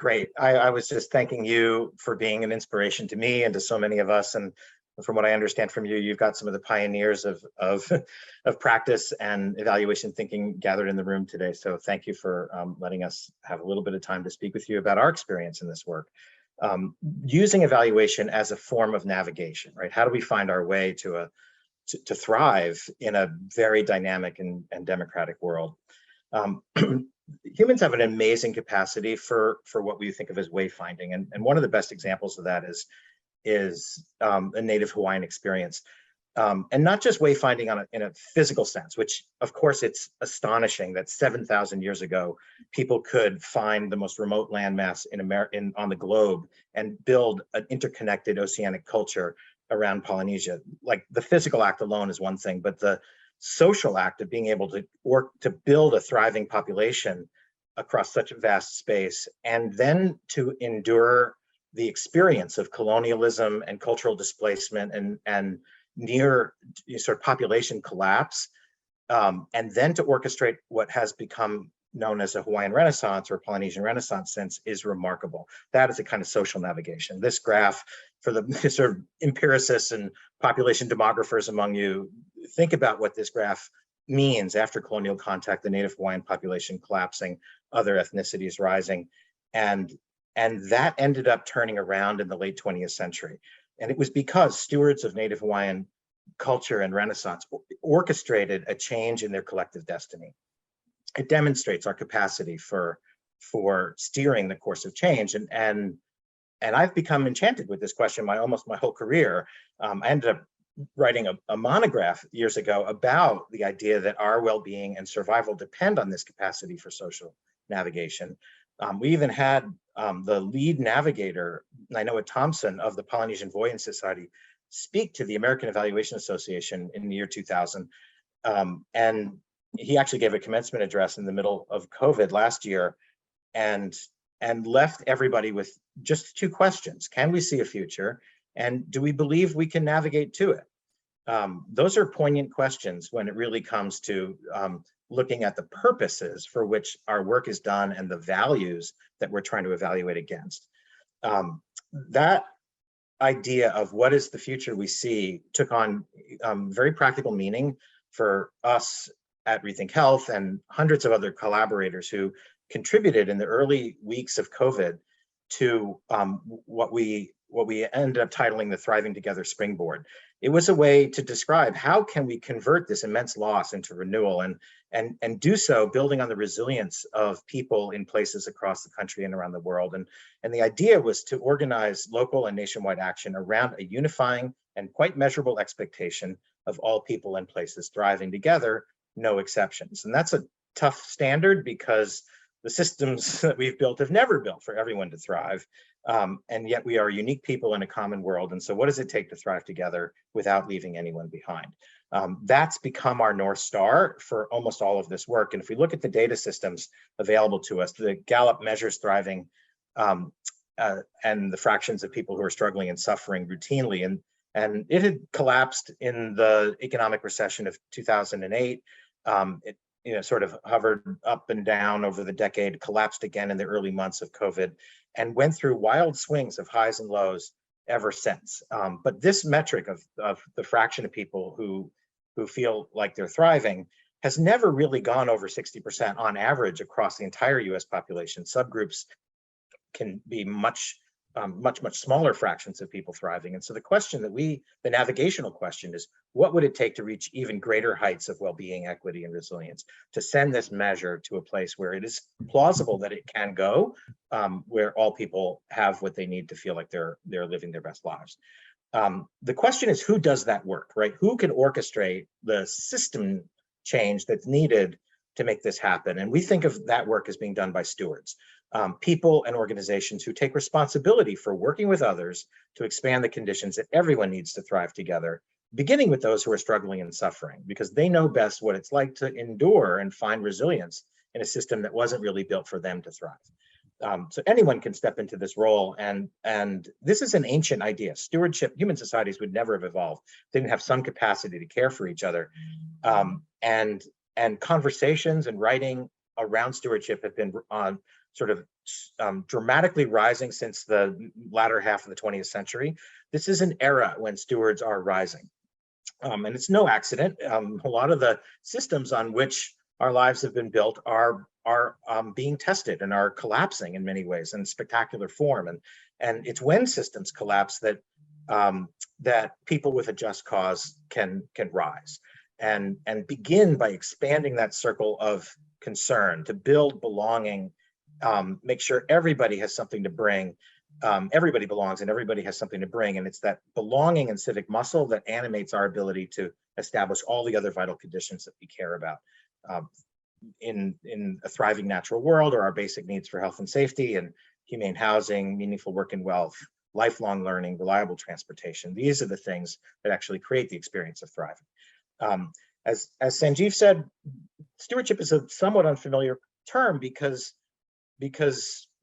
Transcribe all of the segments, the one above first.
Great. I was just thanking you for being an inspiration to me and to so many of us. And from what I understand from you, you've got some of the pioneers of practice and evaluation thinking gathered in the room today. So thank you for letting us have a little bit of time to speak with you about our experience in this work. Using evaluation as a form of navigation, right? How do we find our way to thrive in a very dynamic and democratic world? Humans have an amazing capacity for what we think of as wayfinding, and one of the best examples of that is a Native Hawaiian experience, and not just wayfinding in a physical sense, which of course it's astonishing that 7,000 years ago people could find the most remote landmass on the globe and build an interconnected oceanic culture around Polynesia. Like, the physical act alone is one thing, but the social act of being able to work to build a thriving population across such a vast space, and then to endure the experience of colonialism and cultural displacement and near sort of population collapse, and then to orchestrate what has become known as a Hawaiian Renaissance or Polynesian Renaissance since, is remarkable. That is a kind of social navigation. This graph, for the sort of empiricists and population demographers among you, think about what this graph means after colonial contact, the Native Hawaiian population collapsing, other ethnicities rising, and that ended up turning around in the late 20th century. And it was because stewards of Native Hawaiian culture and Renaissance orchestrated a change in their collective destiny. It demonstrates our capacity for steering the course of change. And I've become enchanted with this question almost my whole career. I ended up writing a monograph years ago about the idea that our well-being and survival depend on this capacity for social navigation. We even had the lead navigator, Nainoa Thompson of the Polynesian Voyant Society, speak to the American Evaluation Association in the year 2000. And he actually gave a commencement address in the middle of COVID last year, and left everybody with just two questions. Can we see a future? And do we believe we can navigate to it? Those are poignant questions when it really comes to looking at the purposes for which our work is done and the values that we're trying to evaluate against. That idea of what is the future we see took on very practical meaning for us at ReThink Health and hundreds of other collaborators who contributed in the early weeks of COVID to what we ended up titling the Thriving Together Springboard. It was a way to describe how can we convert this immense loss into renewal, and do so building on the resilience of people in places across the country and around the world. And the idea was to organize local and nationwide action around a unifying and quite measurable expectation of all people and places thriving together, no exceptions. And that's a tough standard because the systems that we've built have never built for everyone to thrive. And yet we are unique people in a common world. And so what does it take to thrive together without leaving anyone behind? That's become our North Star for almost all of this work. And if we look at the data systems available to us, the Gallup measures thriving and the fractions of people who are struggling and suffering routinely. And it had collapsed in the economic recession of 2008. It sort of hovered up and down over the decade, collapsed again in the early months of COVID, and went through wild swings of highs and lows ever since. But this metric of the fraction of people who feel like they're thriving has never really gone over 60% on average across the entire US population. Subgroups can be much smaller fractions of people thriving. And so the question that the navigational question is, what would it take to reach even greater heights of well-being, equity, and resilience, to send this measure to a place where it is plausible that it can go, where all people have what they need to feel like they're living their best lives. The question is, who does that work, right? Who can orchestrate the system change that's needed to make this happen? And we think of that work as being done by stewards. People and organizations who take responsibility for working with others to expand the conditions that everyone needs to thrive together, beginning with those who are struggling and suffering, because they know best what it's like to endure and find resilience in a system that wasn't really built for them to thrive. So anyone can step into this role, and this is an ancient idea. Stewardship, human societies would never have evolved. They didn't have some capacity to care for each other. And conversations and writing around stewardship have been sort of dramatically rising since the latter half of the 20th century. This is an era when stewards are rising. And it's no accident. A lot of the systems on which our lives have been built are being tested and are collapsing in many ways in spectacular form. And it's when systems collapse that that people with a just cause can rise and begin by expanding that circle of concern to build belonging, make sure everybody has something to bring. Everybody belongs and everybody has something to bring. And it's that belonging and civic muscle that animates our ability to establish all the other vital conditions that we care about in a thriving natural world, or our basic needs for health and safety and humane housing, meaningful work and wealth, lifelong learning, reliable transportation. These are the things that actually create the experience of thriving. As Sanjeev said, stewardship is a somewhat unfamiliar term because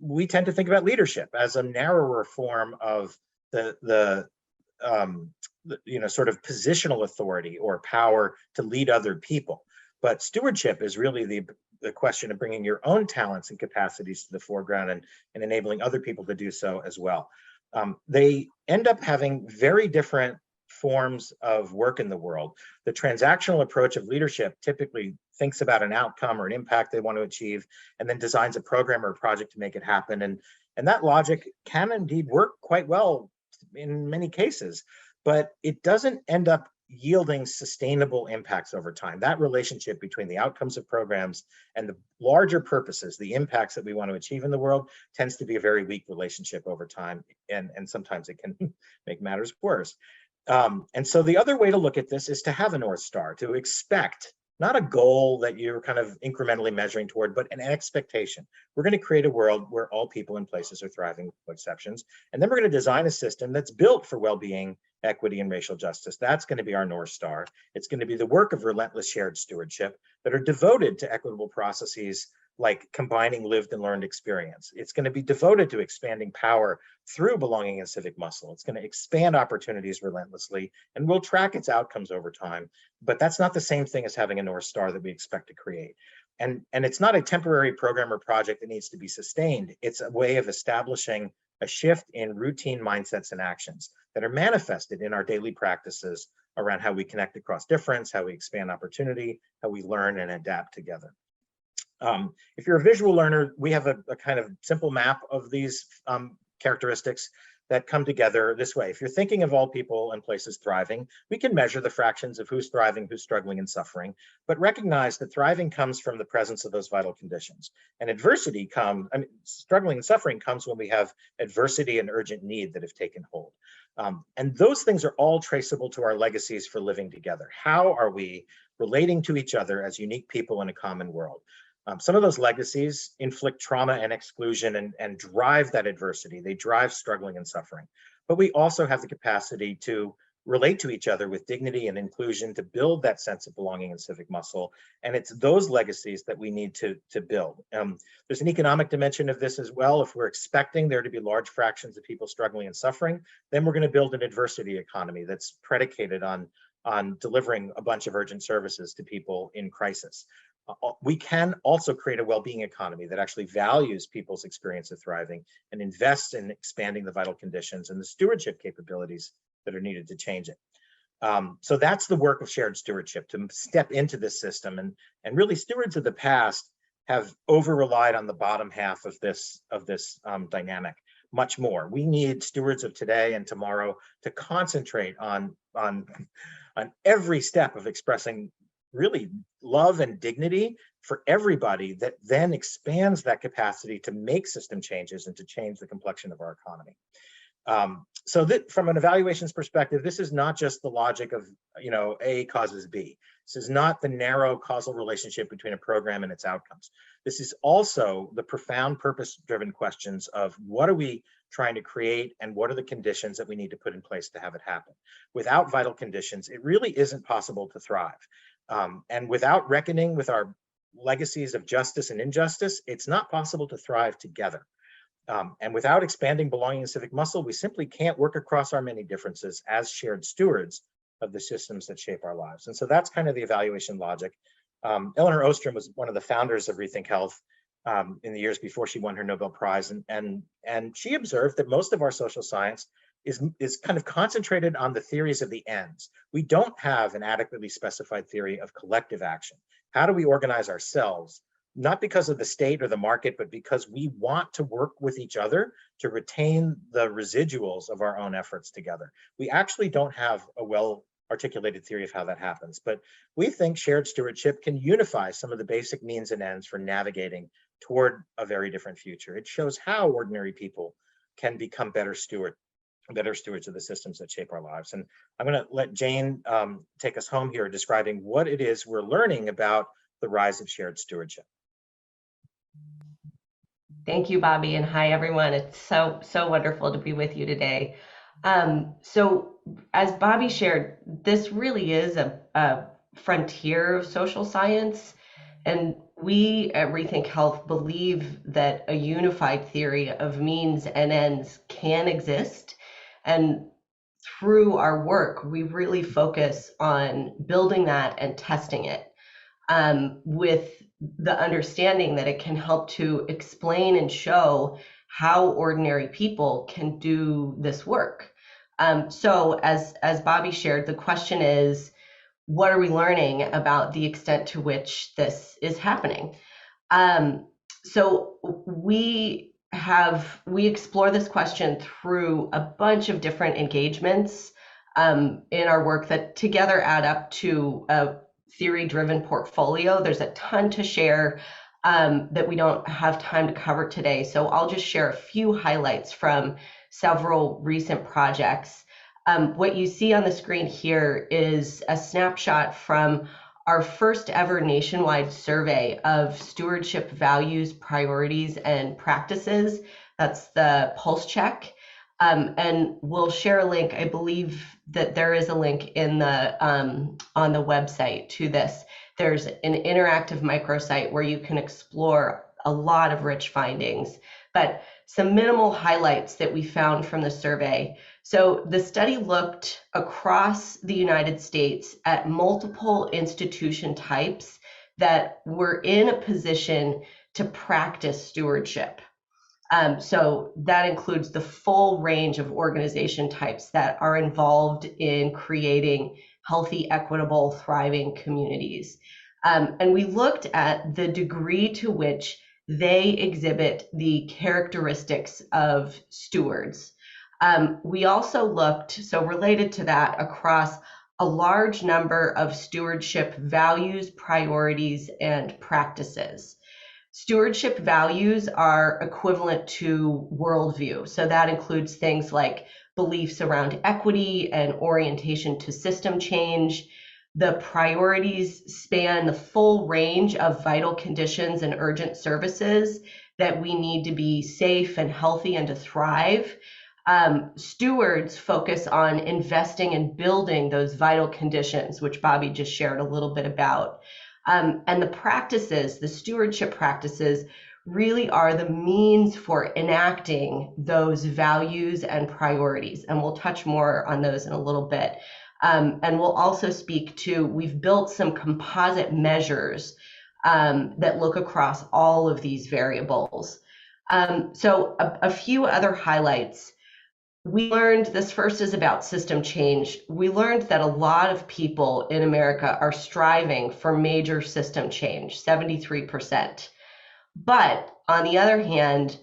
we tend to think about leadership as a narrower form of the sort of positional authority or power to lead other people. But stewardship is really the question of bringing your own talents and capacities to the foreground and enabling other people to do so as well. They end up having very different forms of work in the world. The transactional approach of leadership typically thinks about an outcome or an impact they want to achieve, and then designs a program or a project to make it happen. And that logic can indeed work quite well in many cases, but it doesn't end up yielding sustainable impacts over time. That relationship between the outcomes of programs and the larger purposes, the impacts that we want to achieve in the world, tends to be a very weak relationship over time, and sometimes it can make matters worse. And so the other way to look at this is to have a North Star, to expect not a goal that you're kind of incrementally measuring toward, but an expectation. We're going to create a world where all people and places are thriving, with no exceptions. And then we're going to design a system that's built for well-being, equity, and racial justice. That's going to be our North Star. It's going to be the work of relentless shared stewardship that are devoted to equitable processes like combining lived and learned experience. It's going to be devoted to expanding power through belonging and civic muscle. It's going to expand opportunities relentlessly, and we'll track its outcomes over time. But that's not the same thing as having a North Star that we expect to create. And it's not a temporary program or project that needs to be sustained. It's a way of establishing a shift in routine mindsets and actions that are manifested in our daily practices around how we connect across difference, how we expand opportunity, how we learn and adapt together. If you're a visual learner, we have a kind of simple map of these characteristics that come together this way. If you're thinking of all people and places thriving, we can measure the fractions of who's thriving, who's struggling and suffering, but recognize that thriving comes from the presence of those vital conditions. And adversity struggling and suffering comes when we have adversity and urgent need that have taken hold. And those things are all traceable to our legacies for living together. How are we relating to each other as unique people in a common world? Some of those legacies inflict trauma and exclusion and drive that adversity. They drive struggling and suffering. But we also have the capacity to relate to each other with dignity and inclusion, to build that sense of belonging and civic muscle. And it's those legacies that we need to build. There's an economic dimension of this as well. If we're expecting there to be large fractions of people struggling and suffering, then we're going to build an adversity economy that's predicated on delivering a bunch of urgent services to people in crisis. We can also create a well-being economy that actually values people's experience of thriving and invests in expanding the vital conditions and the stewardship capabilities that are needed to change it. So that's the work of shared stewardship, to step into this system. And really, stewards of the past have over-relied on the bottom half of this dynamic much more. We need stewards of today and tomorrow to concentrate on every step of expressing really love and dignity for everybody, that then expands that capacity to make system changes and to change the complexion of our economy. So that from an evaluations perspective, this is not just the logic of, A causes B. This is not the narrow causal relationship between a program and its outcomes. This is also the profound purpose-driven questions of what are we trying to create and what are the conditions that we need to put in place to have it happen. Without vital conditions, it really isn't possible to thrive. And without reckoning with our legacies of justice and injustice, it's not possible to thrive together. And without expanding belonging and civic muscle, we simply can't work across our many differences as shared stewards of the systems that shape our lives. And so that's kind of the evaluation logic. Eleanor Ostrom was one of the founders of ReThink Health. in the years before she won her Nobel Prize, and she observed that most of our social science is kind of concentrated on the theories of the ends. We don't have an adequately specified theory of collective action. How do we organize ourselves? Not because of the state or the market, but because we want to work with each other to retain the residuals of our own efforts together. We actually don't have a well-articulated theory of how that happens, but we think shared stewardship can unify some of the basic means and ends for navigating toward a very different future. It shows how ordinary people can become better stewards of the systems that shape our lives. And I'm going to let Jane take us home here, describing what it is we're learning about the rise of shared stewardship. Thank you, Bobby, and hi, everyone. It's so wonderful to be with you today. So as Bobby shared, this really is a frontier of social science, and we at ReThink Health believe that a unified theory of means and ends can exist. And through our work, we really focus on building that and testing it with the understanding that it can help to explain and show how ordinary people can do this work. So as Bobby shared, the question is, what are we learning about the extent to which this is happening? So we explore this question through a bunch of different engagements in our work that together add up to a theory-driven portfolio. There's a ton to share that we don't have time to cover today. So I'll just share a few highlights from several recent projects. What you see on the screen here is a snapshot from our first ever nationwide survey of stewardship values, priorities, and practices. That's the pulse check. And we'll share a link. I believe that there is a link in the on the website to this. There's an interactive microsite where you can explore a lot of rich findings, but some minimal highlights that we found from the survey. So the study looked across the United States at multiple institution types that were in a position to practice stewardship. So that includes the full range of organization types that are involved in creating healthy, equitable, thriving communities. And we looked at the degree to which they exhibit the characteristics of stewards. We also looked, so related to that, across a large number of stewardship values, priorities, and practices. Stewardship values are equivalent to worldview. So that includes things like beliefs around equity and orientation to system change. The priorities span the full range of vital conditions and urgent services that we need to be safe and healthy and to thrive. Stewards focus on investing and building those vital conditions, which Bobby just shared a little bit about. And the practices, the stewardship practices, really are the means for enacting those values and priorities. And we'll touch more on those in a little bit. And we'll also speak to, we've built some composite measures that look across all of these variables. So a few other highlights. We learned, this first is about system change. We learned that a lot of people in America are striving for major system change, 73%. But on the other hand,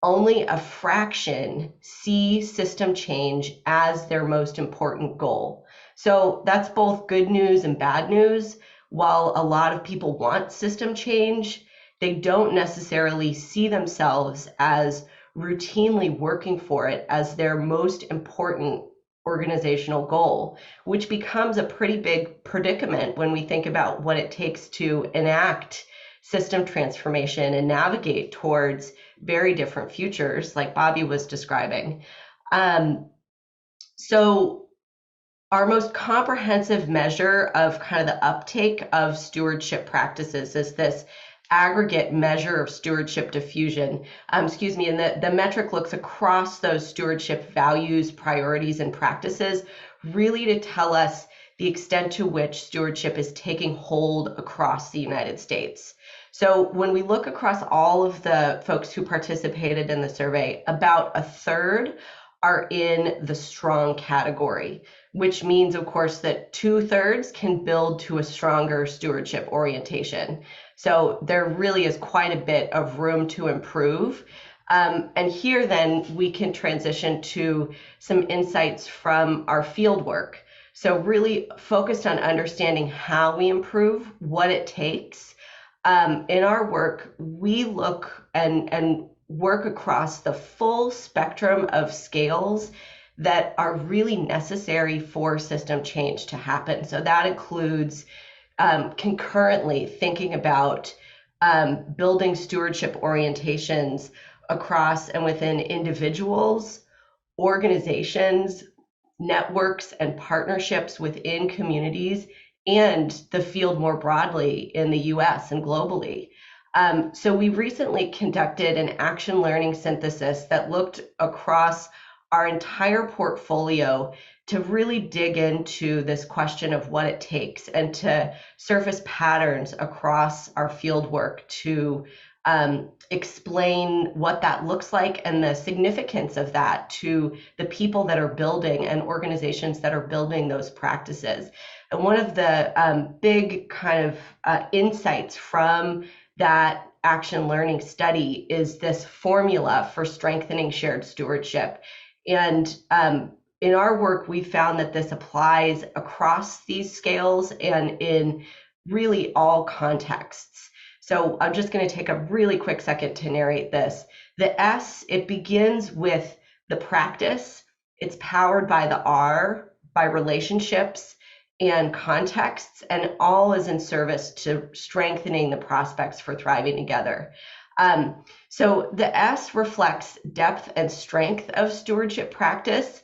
only a fraction see system change as their most important goal. So that's both good news and bad news. While a lot of people want system change, they don't necessarily see themselves as routinely working for it as their most important organizational goal, which becomes a pretty big predicament when we think about what it takes to enact system transformation and navigate towards very different futures like Bobby was describing. So our most comprehensive measure of kind of the uptake of stewardship practices is this aggregate measure of stewardship diffusion, and the metric looks across those stewardship values, priorities, and practices, really to tell us the extent to which stewardship is taking hold across the United States. So when we look across all of the folks who participated in the survey, about a third are in the strong category, which means, of course, that 2/3 can build to a stronger stewardship orientation. So there really is quite a bit of room to improve. And here then we can transition to some insights from our field work. So really focused on understanding how we improve, what it takes. In our work, we look and work across the full spectrum of scales that are really necessary for system change to happen. So that includes concurrently thinking about building stewardship orientations across and within individuals, organizations, networks, and partnerships within communities, and the field more broadly in the US and globally. So we recently conducted an action learning synthesis that looked across our entire portfolio to really dig into this question of what it takes and to surface patterns across our field work to explain what that looks like and the significance of that to the people that are building and organizations that are building those practices. And one of the big kind of insights from that action learning study is this formula for strengthening shared stewardship. And in our work, we found that this applies across these scales and in really all contexts. So I'm just going to take a really quick second to narrate this. The S, it begins with the practice. It's powered by the R, by relationships and contexts, and all is in service to strengthening the prospects for thriving together. So the S reflects depth and strength of stewardship practice.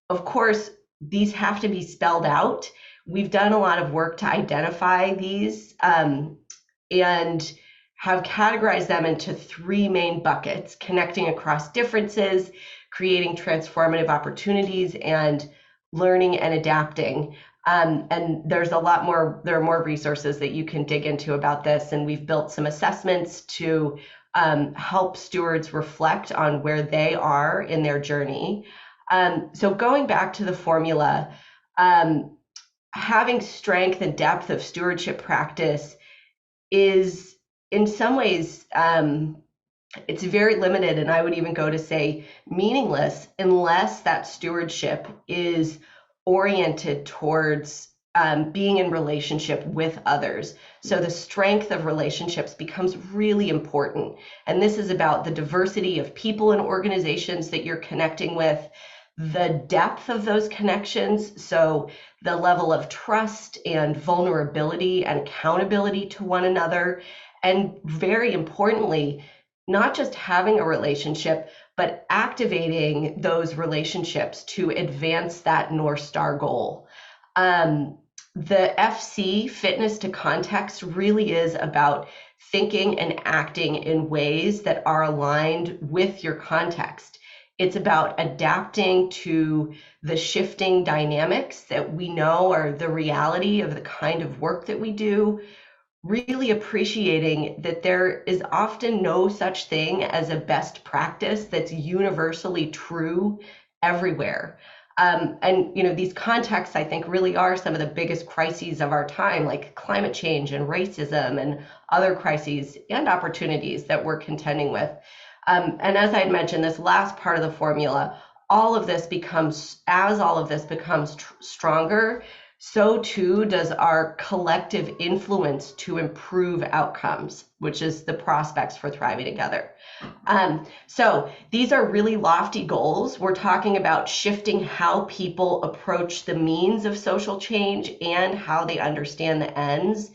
Of course, these have to be spelled out. We've done a lot of work to identify these and have categorized them into 3 main buckets: connecting across differences, creating transformative opportunities, and learning and adapting. And there's a lot more, there are more resources that you can dig into about this. And we've built some assessments to help stewards reflect on where they are in their journey. So going back to the formula, having strength and depth of stewardship practice is in some ways, it's very limited, and I would even go to say meaningless, unless that stewardship is oriented towards being in relationship with others. So the strength of relationships becomes really important. And this is about the diversity of people and organizations that you're connecting with, the depth of those connections, so the level of trust and vulnerability and accountability to one another, and very importantly, not just having a relationship, but activating those relationships to advance that North Star goal. The FC, fitness to context, really is about thinking and acting in ways that are aligned with your context. It's about adapting to the shifting dynamics that we know are the reality of the kind of work that we do, really appreciating that there is often no such thing as a best practice that's universally true everywhere. And you know, these contexts, I think, really are some of the biggest crises of our time, like climate change and racism and other crises and opportunities that we're contending with. And as I had mentioned, this last part of the formula, all of this becomes stronger, so too does our collective influence to improve outcomes, which is the prospects for thriving together. So these are really lofty goals. We're talking about shifting how people approach the means of social change and how they understand the ends.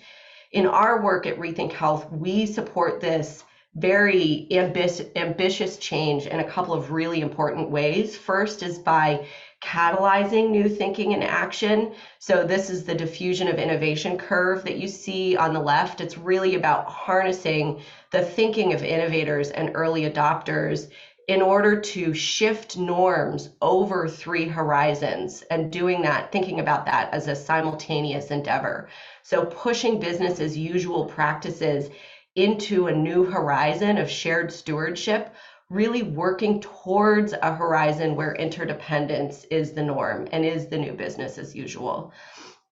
In our work at ReThink Health, we support this very ambitious change in a couple of really important ways. First is by catalyzing new thinking and action. So this is the diffusion of innovation curve that you see on the left. It's really about harnessing the thinking of innovators and early adopters in order to shift norms over 3 horizons, and doing that, thinking about that as a simultaneous endeavor. So pushing business as usual practices into a new horizon of shared stewardship, really working towards a horizon where interdependence is the norm and is the new business as usual.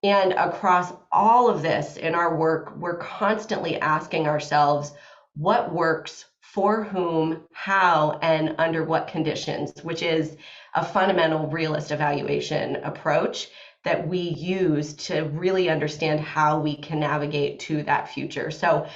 And across all of this in our work, we're constantly asking ourselves what works for whom, how, and under what conditions, which is a fundamental realist evaluation approach that we use to really understand how we can navigate to that future. So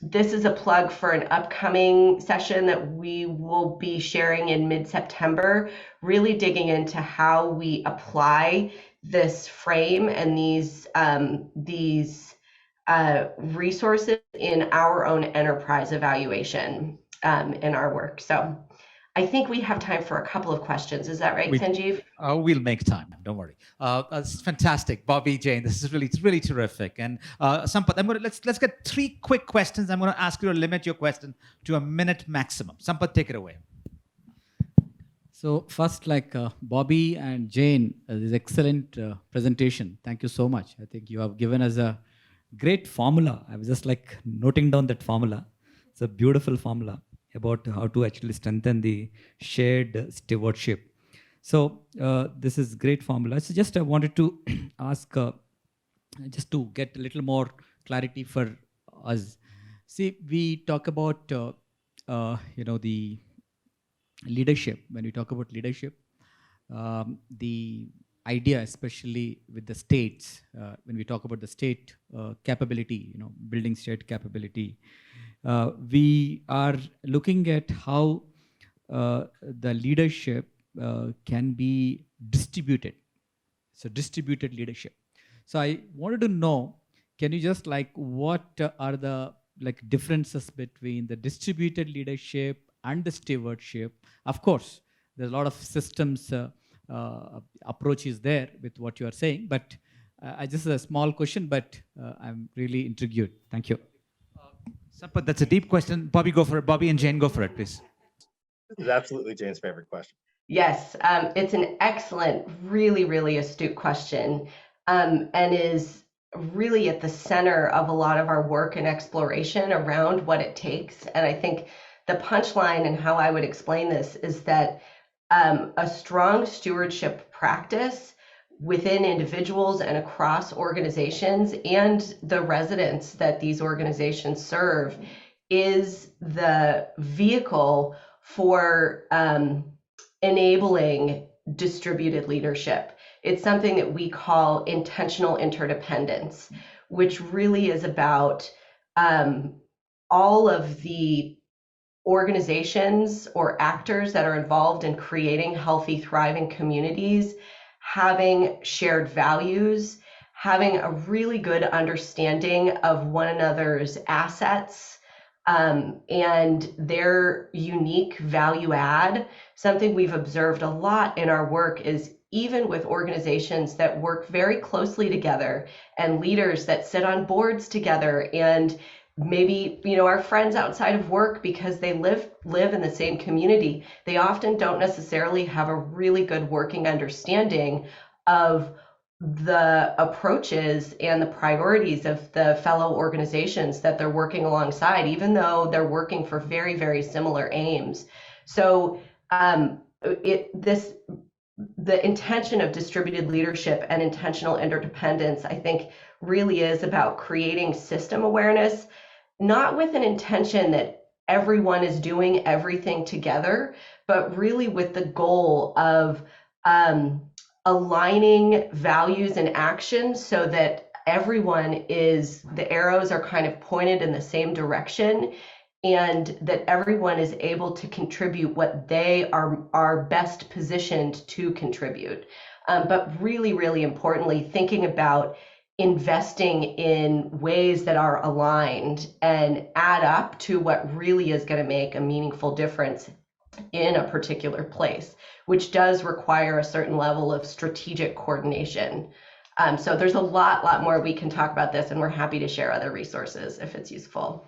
this is a plug for an upcoming session that we will be sharing in mid-September, really digging into how we apply this frame and these resources in our own enterprise evaluation in our work. So I think we have time for a couple of questions. Is that right, Sanjeev? We'll make time. Don't worry. It's fantastic, Bobby, Jane. This is really terrific. And Sampath, let's get 3 quick questions. I'm going to ask you to limit your question to a minute maximum. Sampath, take it away. So first, like Bobby and Jane, this excellent presentation. Thank you so much. I think you have given us a great formula. I was just like noting down that formula. It's a beautiful formula about how to actually strengthen the shared stewardship. So this is great formula. So just I wanted to ask, just to get a little more clarity for us. See, we talk about, the leadership. When we talk about leadership, the idea, especially with the states, when we talk about the state capability, building state capability, we are looking at how the leadership can be distributed. So distributed leadership. So I wanted to know, can you just what are the differences between the distributed leadership and the stewardship? Of course, there's a lot of systems approaches there with what you are saying, but just a small question, but I'm really intrigued. Thank you. Sampath, that's a deep question. Bobby, go for it. Bobby and Jane, go for it, please. This is absolutely Jane's favorite question. Yes, it's an excellent, really astute question, and is really at the center of a lot of our work and exploration around what it takes. And I think the punchline and how I would explain this is that a strong stewardship practice within individuals and across organizations and the residents that these organizations serve is the vehicle for enabling distributed leadership. It's something that we call intentional interdependence, which really is about all of the organizations or actors that are involved in creating healthy, thriving communities, having shared values, having a really good understanding of one another's assets and their unique value add. Something we've observed a lot in our work is even with organizations that work very closely together and leaders that sit on boards together and maybe are friends outside of work because they live in the same community, they often don't necessarily have a really good working understanding of the approaches and the priorities of the fellow organizations that they're working alongside, even though they're working for very similar aims. So the intention of distributed leadership and intentional interdependence, I think, really is about creating system awareness, not with an intention that everyone is doing everything together, but really with the goal of aligning values and actions so that the arrows are kind of pointed in the same direction, and that everyone is able to contribute what they are best positioned to contribute. But really importantly, thinking about investing in ways that are aligned and add up to what really is going to make a meaningful difference in a particular place, which does require a certain level of strategic coordination. So there's a lot more we can talk about this, and we're happy to share other resources if it's useful.